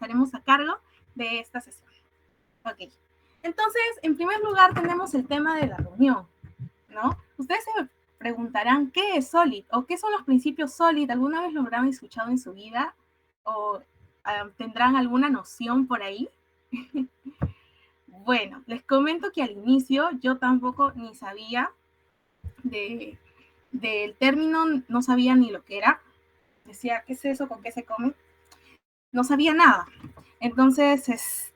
estaremos a cargo de esta sesión. Ok. Entonces, en primer lugar tenemos el tema de la reunión, ¿no? Ustedes se preguntarán, ¿qué es SOLID? ¿O qué son los principios SOLID? ¿Alguna vez lo habrán escuchado en su vida? ¿O tendrán alguna noción por ahí? Bueno, les comento que al inicio yo tampoco ni sabía del término, no sabía ni lo que era. Decía, ¿qué es eso? ¿Con qué se come? No sabía nada. Entonces,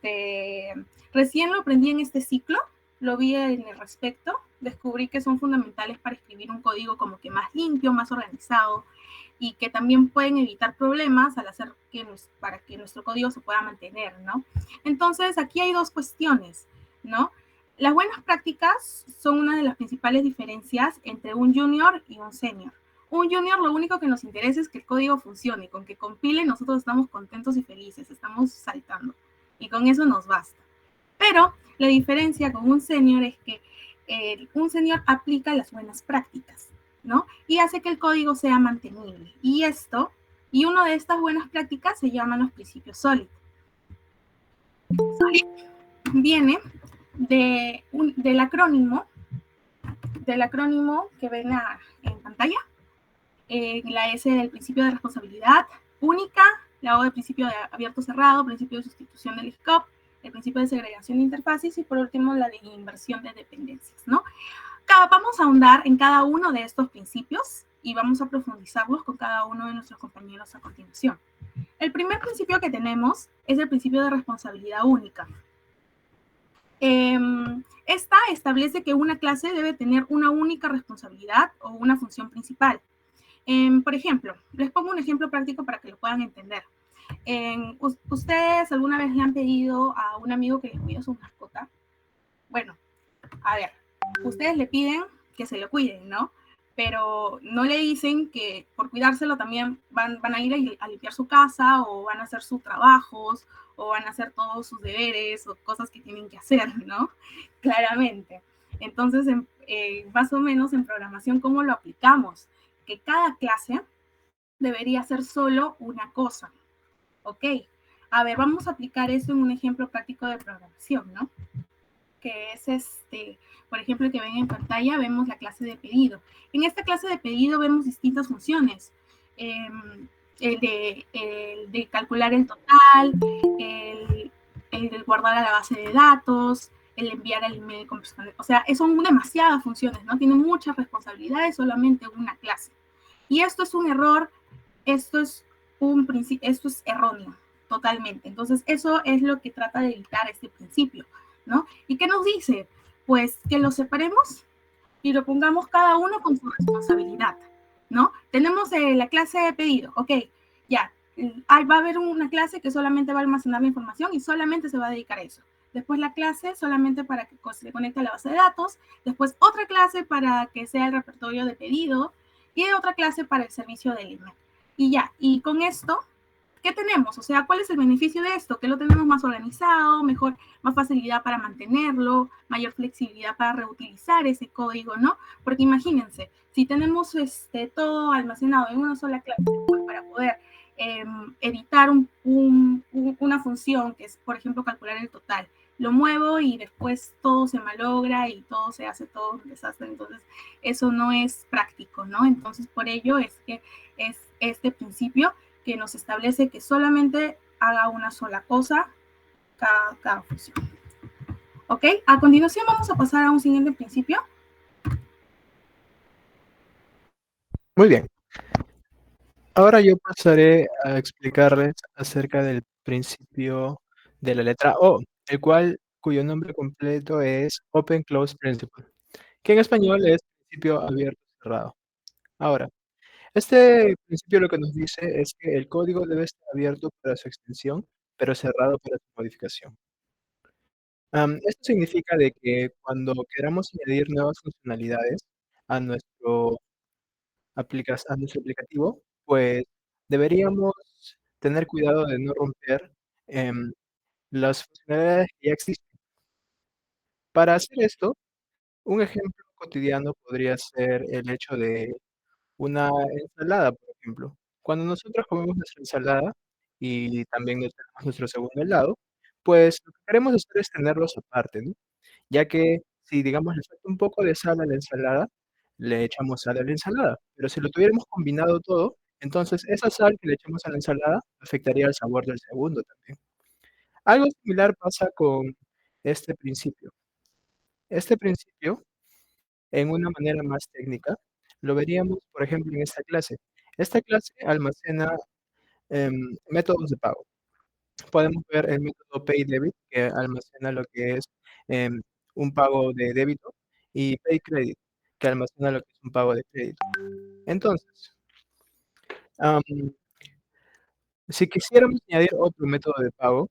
recién lo aprendí en este ciclo, lo vi en el respecto, descubrí que son fundamentales para escribir un código como que más limpio, más organizado, y que también pueden evitar problemas al hacer para que nuestro código se pueda mantener, ¿no? Entonces, aquí hay dos cuestiones, ¿no? Las buenas prácticas son una de las principales diferencias entre un junior y un senior. Un junior lo único que nos interesa es que el código funcione, con que compile nosotros estamos contentos y felices, estamos saltando, y con eso nos basta. Pero la diferencia con un senior es que un senior aplica las buenas prácticas, ¿no? Y hace que el código sea mantenible. Y una de estas buenas prácticas se llaman los principios SOLID. SOLID viene del acrónimo que ven en pantalla. La S del principio de responsabilidad única, la O del principio de abierto-cerrado, principio de sustitución del scope, el principio de segregación de interfaces y por último la de inversión de dependencias, ¿no? Vamos a ahondar en cada uno de estos principios y vamos a profundizarlos con cada uno de nuestros compañeros a continuación. El primer principio que tenemos es el principio de responsabilidad única. Esta establece que una clase debe tener una única responsabilidad o una función principal. Por ejemplo, les pongo un ejemplo práctico para que lo puedan entender. ¿Ustedes alguna vez le han pedido a un amigo que les cuide a su mascota? Bueno, a ver, ustedes le piden que se lo cuiden, ¿no? Pero no le dicen que por cuidárselo también van a ir a limpiar su casa o van a hacer sus trabajos o van a hacer todos sus deberes o cosas que tienen que hacer, ¿no? Claramente. Entonces, más o menos en programación, ¿cómo lo aplicamos? Que cada clase debería hacer solo una cosa, ¿ok? A ver, vamos a aplicar eso en un ejemplo práctico de programación, ¿no? Que es por ejemplo, que ven en pantalla, vemos la clase de pedido. En esta clase de pedido vemos distintas funciones. El de calcular el total, el de guardar a la base de datos, el enviar el email con personas. O sea, son demasiadas funciones, ¿no? Tienen muchas responsabilidades solamente una clase. Y esto es un error, esto es erróneo, totalmente. Entonces, eso es lo que trata de evitar este principio, ¿no? ¿Y qué nos dice? Pues que lo separemos y lo pongamos cada uno con su responsabilidad, ¿no? Tenemos la clase de pedido, ok, ya, va a haber una clase que solamente va a almacenar la información y solamente se va a dedicar a eso. Después la clase solamente para que se conecte a la base de datos, después otra clase para que sea el repertorio de pedido y otra clase para el servicio de email. Y ya, y con esto, ¿qué tenemos? O sea, ¿cuál es el beneficio de esto? Que lo tenemos más organizado, más facilidad para mantenerlo, mayor flexibilidad para reutilizar ese código, ¿no? Porque imagínense, si tenemos todo almacenado en una sola clase, pues para poder editar una función que es, por ejemplo, calcular el total, lo muevo y después todo se malogra y todo se hace todo un desastre. Entonces, eso no es práctico, ¿no? Entonces, por ello es que es este principio que nos establece que solamente haga una sola cosa cada función. ¿Ok? A continuación vamos a pasar a un siguiente principio. Muy bien. Ahora yo pasaré a explicarles acerca del principio de la letra O, cuyo nombre completo es Open Close Principle, que en español es principio abierto cerrado. Ahora, este principio lo que nos dice es que el código debe estar abierto para su extensión, pero cerrado para su modificación. Esto significa de que cuando queramos añadir nuevas funcionalidades a a nuestro aplicativo, pues deberíamos tener cuidado de no romper las funcionalidades que ya existen. Para hacer esto, un ejemplo cotidiano podría ser el hecho de una ensalada, por ejemplo. Cuando nosotros comemos nuestra ensalada y también no tenemos nuestro segundo helado, pues lo que queremos hacer es tenerlos aparte, ¿no? Ya que si, digamos, le falta un poco de sal a la ensalada, le echamos sal a la ensalada, pero si lo tuviéramos combinado todo, entonces esa sal que le echamos a la ensalada afectaría el sabor del segundo también. Algo similar pasa con este principio. Este principio, en una manera más técnica, lo veríamos, por ejemplo, en esta clase. Esta clase almacena métodos de pago. Podemos ver el método Pay Debit, que almacena lo que es em, un pago de débito, y Pay Credit, que almacena lo que es un pago de crédito. Entonces, am, si quisiéramos añadir otro método de pago,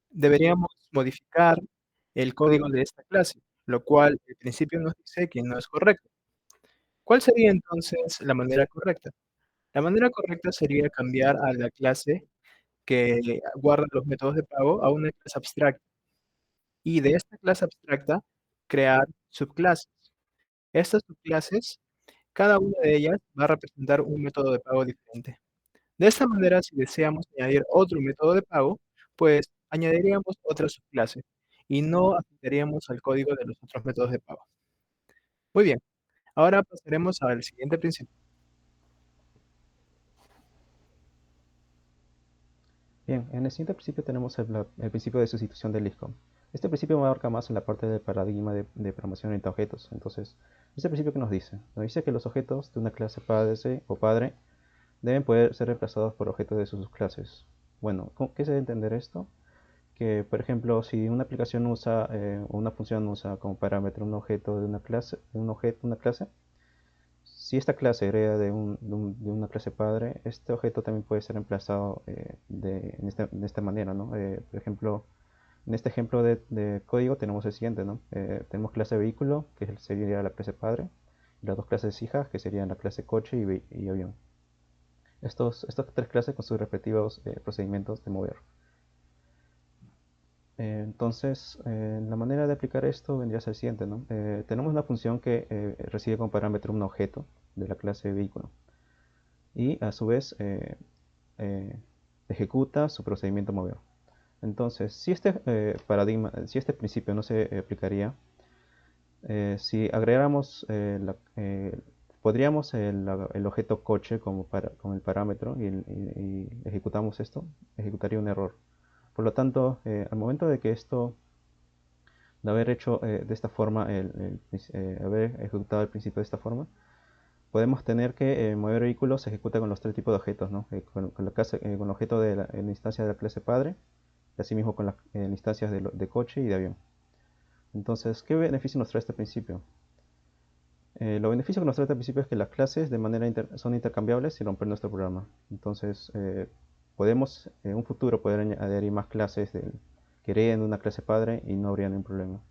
deberíamos modificar el código de esta clase, lo cual al principio nos dice que no es correcto. ¿Cuál sería entonces la manera correcta? La manera correcta sería cambiar a la clase que guarda los métodos de pago a una clase abstracta y de esta clase abstracta crear subclases. Estas subclases, cada una de ellas va a representar un método de pago diferente. De esta manera, si deseamos añadir otro método de pago, pues añadiríamos otra subclase y no afectaríamos al código de los otros métodos de pago. Muy bien, ahora pasaremos al siguiente principio. Bien, en el siguiente principio tenemos el principio de sustitución del ISCOM. Este principio me abarca más en la parte del paradigma de programación orientada a objetos. Entonces, este principio que nos dice? Nos dice que los objetos de una clase padre o padre deben poder ser reemplazados por objetos de sus subclases. Bueno, ¿qué se debe entender esto? Que, por ejemplo, si una aplicación usa o una función usa como parámetro un objeto de una clase, una clase, si esta clase hereda de una clase padre, este objeto también puede ser reemplazado de esta manera, ¿no? Por ejemplo, en este ejemplo de código tenemos el siguiente, ¿no? Tenemos clase vehículo, que sería la clase padre, y las dos clases hijas, que serían la clase coche y avión. Estas tres clases con sus respectivos procedimientos de mover. Entonces, la manera de aplicar esto vendría a ser el siguiente, ¿no? Tenemos una función que recibe como parámetro un objeto de la clase vehículo y a su vez ejecuta su procedimiento mover. Entonces, si este principio no se aplicaría, si agregáramos, podríamos el objeto coche como con el parámetro y ejecutamos esto, ejecutaría un error. Por lo tanto, al momento de que esto, de haber hecho de esta forma, haber ejecutado el principio de esta forma, podemos tener que mover vehículos se ejecuta con los tres tipos de objetos, ¿no? Con el objeto de la instancia de la clase padre, y asimismo con las instancias de coche y de avión. Entonces, ¿qué beneficio nos trae este principio? Los beneficios que nos trae este principio es que las clases son intercambiables sin romper nuestro programa. Entonces, podemos en un futuro poder añadir más clases que hereden una clase padre y no habría ningún problema.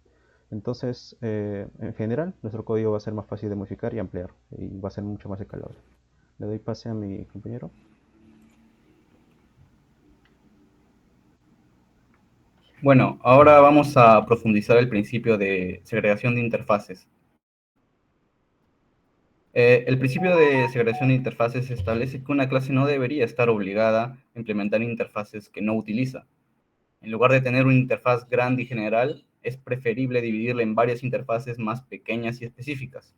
Entonces, en general, nuestro código va a ser más fácil de modificar y ampliar y va a ser mucho más escalable. Le doy pase a mi compañero. Bueno, ahora vamos a profundizar el principio de segregación de interfaces. El principio de segregación de interfaces establece que una clase no debería estar obligada a implementar interfaces que no utiliza. En lugar de tener una interfaz grande y general, es preferible dividirla en varias interfaces más pequeñas y específicas.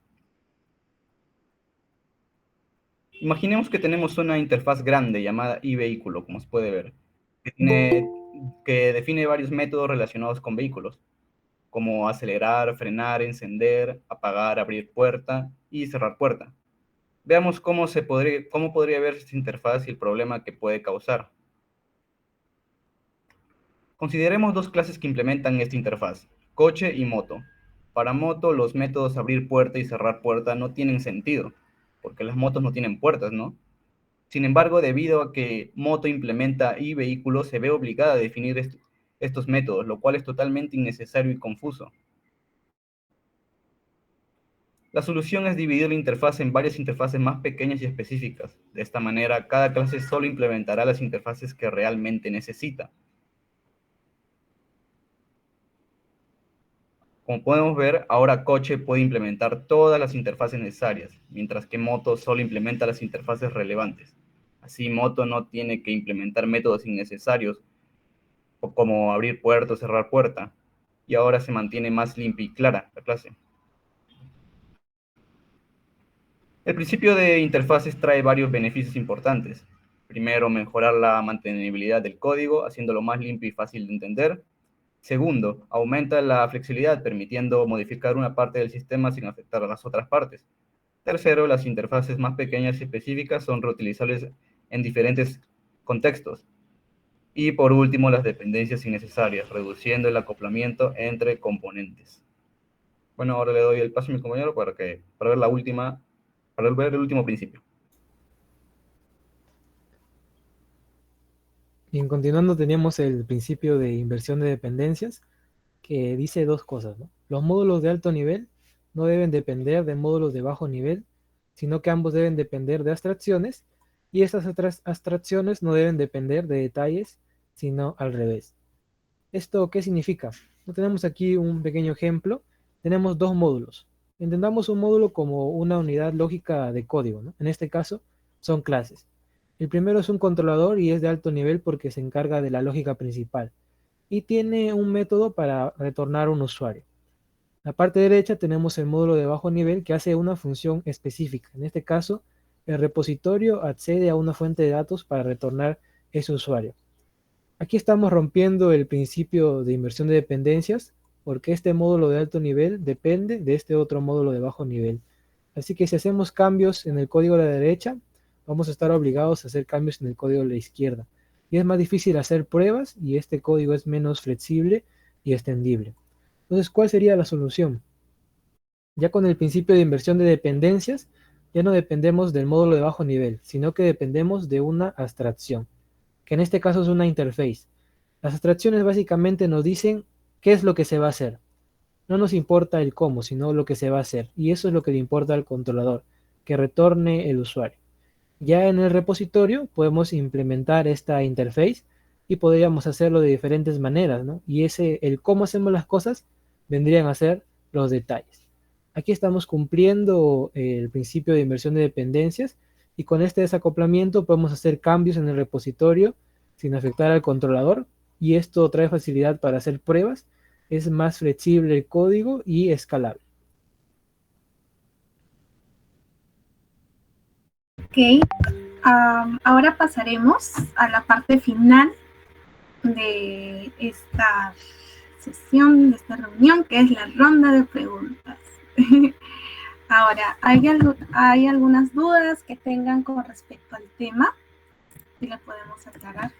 Imaginemos que tenemos una interfaz grande llamada iVehículo, como se puede ver, que define varios métodos relacionados con vehículos, como acelerar, frenar, encender, apagar, abrir puerta y cerrar puerta. Veamos cómo podría ver esta interfaz y el problema que puede causar. Consideremos dos clases que implementan esta interfaz, coche y moto. Para moto, los métodos abrir puerta y cerrar puerta no tienen sentido, porque las motos no tienen puertas, ¿no? Sin embargo, debido a que moto implementa iVehículo, se ve obligada a definir estos métodos, lo cual es totalmente innecesario y confuso. La solución es dividir la interfaz en varias interfaces más pequeñas y específicas. De esta manera, cada clase solo implementará las interfaces que realmente necesita. Como podemos ver, ahora Coche puede implementar todas las interfaces necesarias, mientras que Moto solo implementa las interfaces relevantes. Así Moto no tiene que implementar métodos innecesarios como abrir puerta o cerrar puerta, y ahora se mantiene más limpia y clara la clase. El principio de interfaces trae varios beneficios importantes. Primero, mejorar la mantenibilidad del código, haciéndolo más limpio y fácil de entender. Segundo, aumenta la flexibilidad, permitiendo modificar una parte del sistema sin afectar a las otras partes. Tercero, las interfaces más pequeñas y específicas son reutilizables en diferentes contextos. Y por último, las dependencias innecesarias, reduciendo el acoplamiento entre componentes. Bueno, ahora le doy el paso a mi compañero para ver la última, para ver el último principio. Bien, continuando, teníamos el principio de inversión de dependencias, que dice dos cosas, ¿no? Los módulos de alto nivel no deben depender de módulos de bajo nivel, sino que ambos deben depender de abstracciones, y estas otras abstracciones no deben depender de detalles, sino al revés. ¿Esto qué significa? Tenemos aquí un pequeño ejemplo. Tenemos dos módulos. Entendamos un módulo como una unidad lógica de código, ¿no? En este caso, son clases. El primero es un controlador y es de alto nivel porque se encarga de la lógica principal y tiene un método para retornar un usuario. En la parte derecha tenemos el módulo de bajo nivel que hace una función específica. En este caso, el repositorio accede a una fuente de datos para retornar ese usuario. Aquí estamos rompiendo el principio de inversión de dependencias porque este módulo de alto nivel depende de este otro módulo de bajo nivel. Así que si hacemos cambios en el código de la derecha, vamos a estar obligados a hacer cambios en el código de la izquierda. Y es más difícil hacer pruebas y este código es menos flexible y extendible. Entonces, ¿cuál sería la solución? Ya con el principio de inversión de dependencias, ya no dependemos del módulo de bajo nivel, sino que dependemos de una abstracción, que en este caso es una interface. Las abstracciones básicamente nos dicen qué es lo que se va a hacer. No nos importa el cómo, sino lo que se va a hacer. Y eso es lo que le importa al controlador, que retorne el usuario. Ya en el repositorio podemos implementar esta interface y podríamos hacerlo de diferentes maneras, ¿no? Y el cómo hacemos las cosas vendrían a ser los detalles. Aquí estamos cumpliendo el principio de inversión de dependencias y con este desacoplamiento podemos hacer cambios en el repositorio sin afectar al controlador y esto trae facilidad para hacer pruebas, es más flexible el código y escalable. Ok, ahora pasaremos a la parte final de esta sesión, de esta reunión, que es la ronda de preguntas. Ahora, ¿hay algunas dudas que tengan con respecto al tema? Si las podemos aclarar.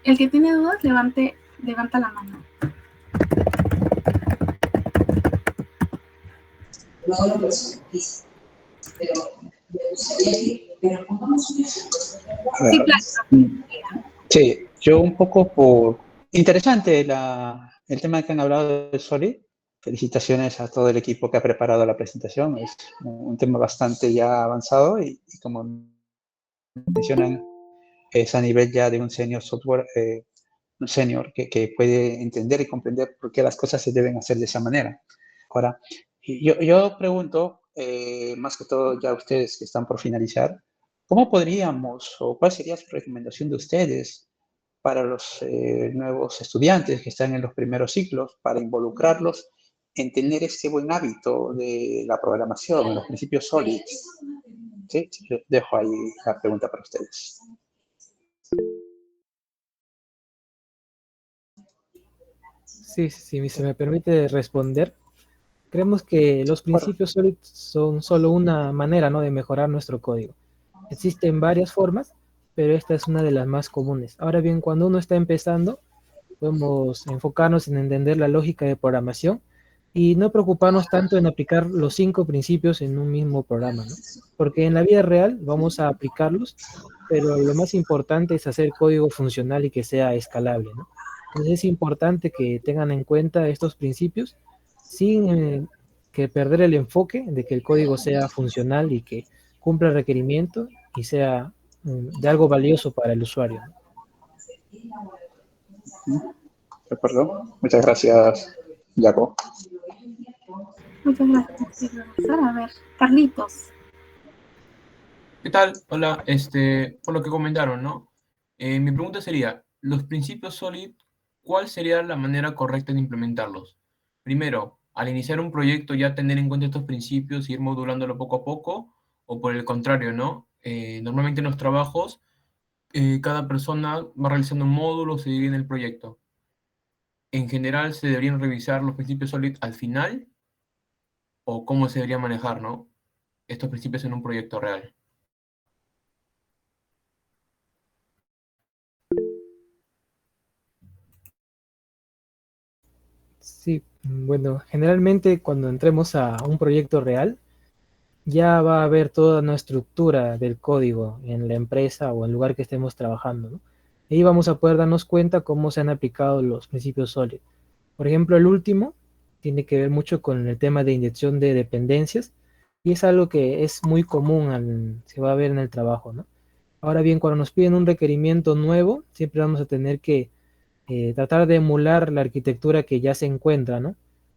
El que tiene dudas, levanta la mano. No lo personalizo, pero me gustaría que respondamos un ejemplo. Sí, claro. Sí, yo un poco interesante el tema que han hablado de Solid. Felicitaciones a todo el equipo que ha preparado la presentación. Es un tema bastante ya avanzado y como mencionan, es a nivel ya de un senior software, un senior que puede entender y comprender por qué las cosas se deben hacer de esa manera. Ahora, yo pregunto, más que todo ya ustedes que están por finalizar, ¿cómo podríamos o cuál sería su recomendación de ustedes para los nuevos estudiantes que están en los primeros ciclos para involucrarlos en tener ese buen hábito de la programación, los principios sólidos? ¿Sí? Yo dejo ahí la pregunta para ustedes. Sí, si se me permite responder. Creemos que los principios sólidos son solo una manera, ¿no?, de mejorar nuestro código. Existen varias formas, pero esta es una de las más comunes. Ahora bien, cuando uno está empezando, podemos enfocarnos en entender la lógica de programación y no preocuparnos tanto en aplicar los 5 principios en un mismo programa, ¿no? Porque en la vida real vamos a aplicarlos, pero lo más importante es hacer código funcional y que sea escalable, ¿no? Entonces es importante que tengan en cuenta estos principios sin que perder el enfoque de que el código sea funcional y que cumpla el requerimiento y sea de algo valioso para el usuario. De acuerdo. Muchas gracias, Jaco. Muchas gracias, profesor. A ver, Carlitos. ¿Qué tal? Hola, por lo que comentaron, ¿no? Mi pregunta sería, los principios SOLID, ¿cuál sería la manera correcta de implementarlos? Primero, al iniciar un proyecto ya tener en cuenta estos principios y ir modulándolo poco a poco, o por el contrario, ¿no? Normalmente en los trabajos, cada persona va realizando un módulo, se divide en el proyecto. En general, ¿se deberían revisar los principios SOLID al final? ¿O cómo se debería manejar, ¿no? Estos principios en un proyecto real. Sí, bueno, generalmente cuando entremos a un proyecto real, ya va a haber toda una estructura del código en la empresa o en el lugar que estemos trabajando, ¿no? Y ahí vamos a poder darnos cuenta cómo se han aplicado los principios SOLID. Por ejemplo, el último tiene que ver mucho con el tema de inyección de dependencias y es algo que es muy común, se va a ver en el trabajo, ¿no? Ahora bien, cuando nos piden un requerimiento nuevo, siempre vamos a tener que tratar de emular la arquitectura que ya se encuentra, ¿no?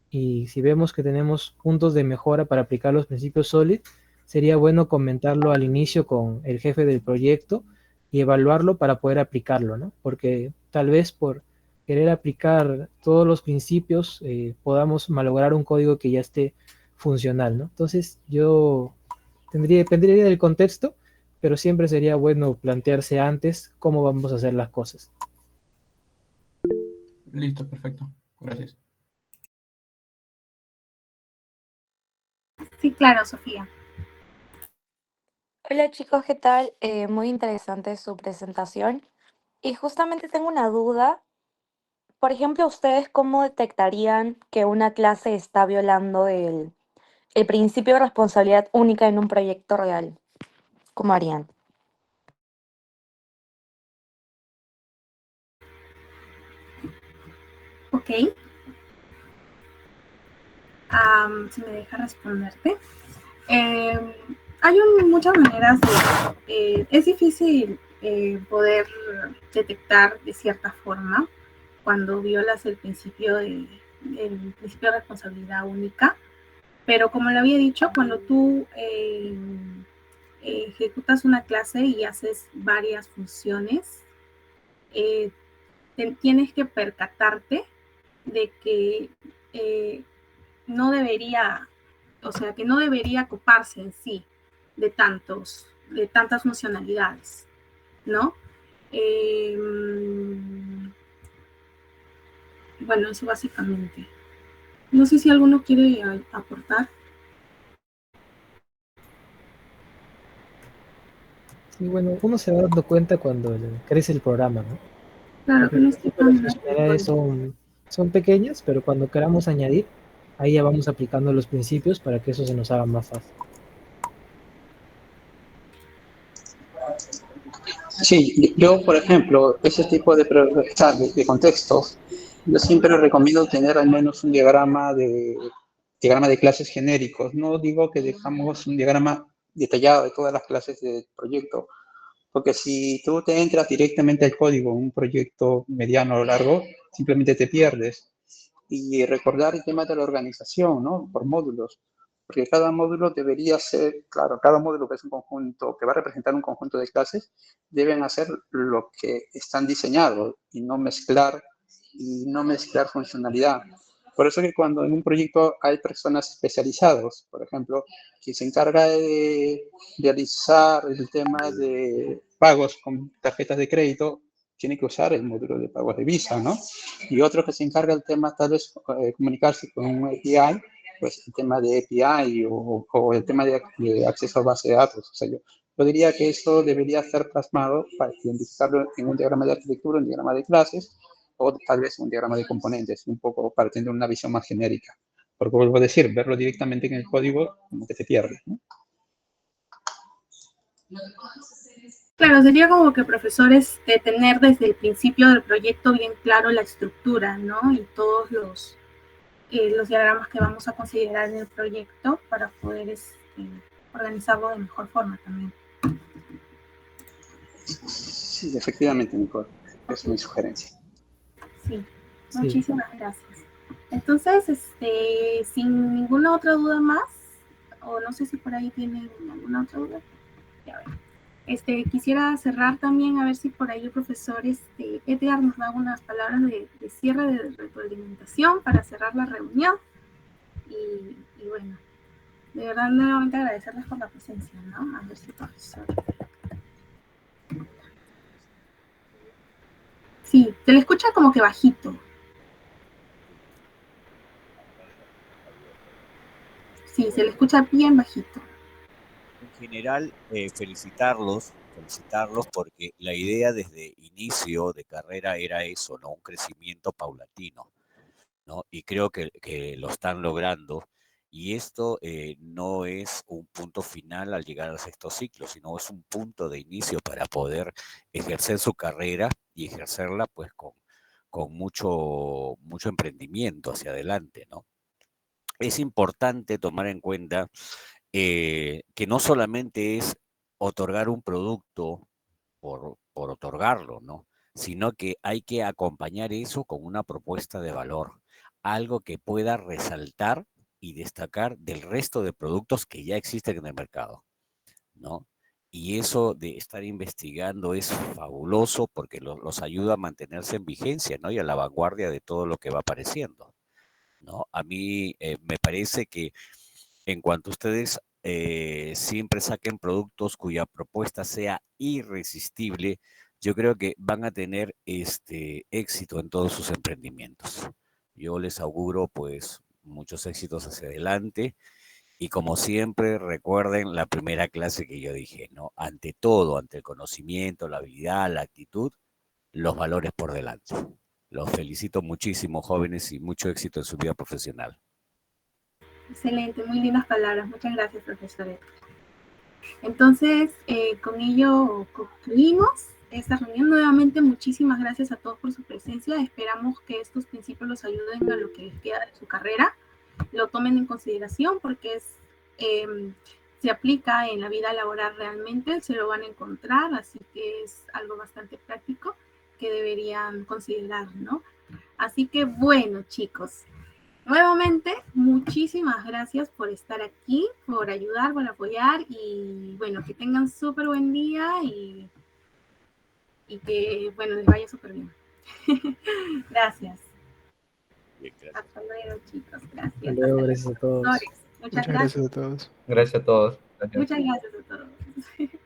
Y si vemos que tenemos puntos de mejora para aplicar los principios SOLID, sería bueno comentarlo al inicio con el jefe del proyecto y evaluarlo para poder aplicarlo, ¿no? Porque tal vez por querer aplicar todos los principios podamos malograr un código que ya esté funcional, ¿no? Entonces yo dependería del contexto, pero siempre sería bueno plantearse antes cómo vamos a hacer las cosas. Listo, perfecto. Gracias. Sí, claro, Sofía. Hola chicos, ¿qué tal? Muy interesante su presentación. Y justamente tengo una duda. Por ejemplo, ¿ustedes cómo detectarían que una clase está violando el principio de responsabilidad única en un proyecto real? ¿Cómo harían? Ok. Si me deja responderte. Hay muchas maneras es difícil poder detectar de cierta forma cuando violas el principio de responsabilidad única, pero como lo había dicho, cuando tú ejecutas una clase y haces varias funciones, eh, tienes que percatarte de que no debería, o sea, que no debería ocuparse en sí de tantas funcionalidades, ¿no? Eh, bueno, eso básicamente. No sé si alguno quiere aportar. Sí, bueno, uno se va dando cuenta cuando crece el programa, ¿no? Claro Porque que al no estoy principio las tan funcionalidades son pequeñas, pero cuando queramos añadir, ahí ya vamos aplicando los principios para que eso se nos haga más fácil. Sí, yo, por ejemplo, ese tipo de contextos, yo siempre recomiendo tener al menos un diagrama de clases genéricos. No digo que dejamos un diagrama detallado de todas las clases del proyecto, porque si tú te entras directamente al código en un proyecto mediano o largo, simplemente te pierdes. Y recordar el tema de la organización, ¿no? Por módulos, porque cada módulo debería ser, claro, cada módulo que es un conjunto, que va a representar un conjunto de clases, deben hacer lo que están diseñados y no mezclar funcionalidad. Por eso que cuando en un proyecto hay personas especializadas, por ejemplo, que se encarga de realizar el tema de pagos con tarjetas de crédito, tiene que usar el módulo de pagos de Visa, ¿no? Y otro que se encarga del tema tal vez comunicarse con un API, pues el tema de API o el tema de acceso a base de datos. O sea, yo diría que esto debería ser plasmado para identificarlo en un diagrama de arquitectura, un diagrama de clases o tal vez un diagrama de componentes, un poco para tener una visión más genérica. Porque vuelvo a decir, verlo directamente en el código como que te pierdes, ¿no? Claro, sería como que profesores tener desde el principio del proyecto bien claro la estructura, ¿no? Y todos los diagramas que vamos a considerar en el proyecto para poder organizarlo de mejor forma también. Sí, efectivamente, Nicole. Es mi sugerencia. Sí, muchísimas gracias. Entonces, sin ninguna otra duda más, o no sé si por ahí tienen alguna otra duda. Ya ver. Quisiera cerrar también, a ver si por ahí el profesor Edgar nos da unas palabras de cierre, de retroalimentación para cerrar la reunión. Y bueno, de verdad nuevamente agradecerles por la presencia, ¿no? A ver si el profesor... Sí, se le escucha como que bajito. Sí, se le escucha bien bajito. En general, felicitarlos porque la idea desde inicio de carrera era eso, ¿no? Un crecimiento paulatino, ¿no? Y creo que lo están logrando. Y esto no es un punto final al llegar al sexto ciclo, sino es un punto de inicio para poder ejercer su carrera y ejercerla pues con mucho emprendimiento hacia adelante, ¿no? Es importante tomar en cuenta que no solamente es otorgar un producto por otorgarlo, ¿no? Sino que hay que acompañar eso con una propuesta de valor, algo que pueda resaltar y destacar del resto de productos que ya existen en el mercado, ¿no? Y eso de estar investigando es fabuloso porque los ayuda a mantenerse en vigencia, ¿no? Y a la vanguardia de todo lo que va apareciendo, ¿no? A mí me parece que en cuanto ustedes siempre saquen productos cuya propuesta sea irresistible, yo creo que van a tener éxito en todos sus emprendimientos. Yo les auguro pues muchos éxitos hacia adelante y como siempre recuerden la primera clase que yo dije, ¿no? Ante todo, ante el conocimiento, la habilidad, la actitud, los valores por delante. Los felicito muchísimo, jóvenes, y mucho éxito en su vida profesional. Excelente, muy lindas palabras. Muchas gracias, profesor. Entonces, con ello concluimos esta reunión. Nuevamente, muchísimas gracias a todos por su presencia. Esperamos que estos principios los ayuden a lo que les queda de su carrera. Lo tomen en consideración porque se aplica en la vida laboral realmente, se lo van a encontrar, así que es algo bastante práctico que deberían considerar, ¿no? Así que, bueno, chicos, nuevamente, muchísimas gracias por estar aquí, por ayudar, por apoyar y bueno, que tengan súper buen día y que, bueno, les vaya súper bien. Gracias. Bien, gracias. Hasta luego, chicos. Gracias. Hasta luego, gracias a todos. Muchas gracias. Gracias a todos. Gracias a todos. Gracias. Muchas gracias a todos.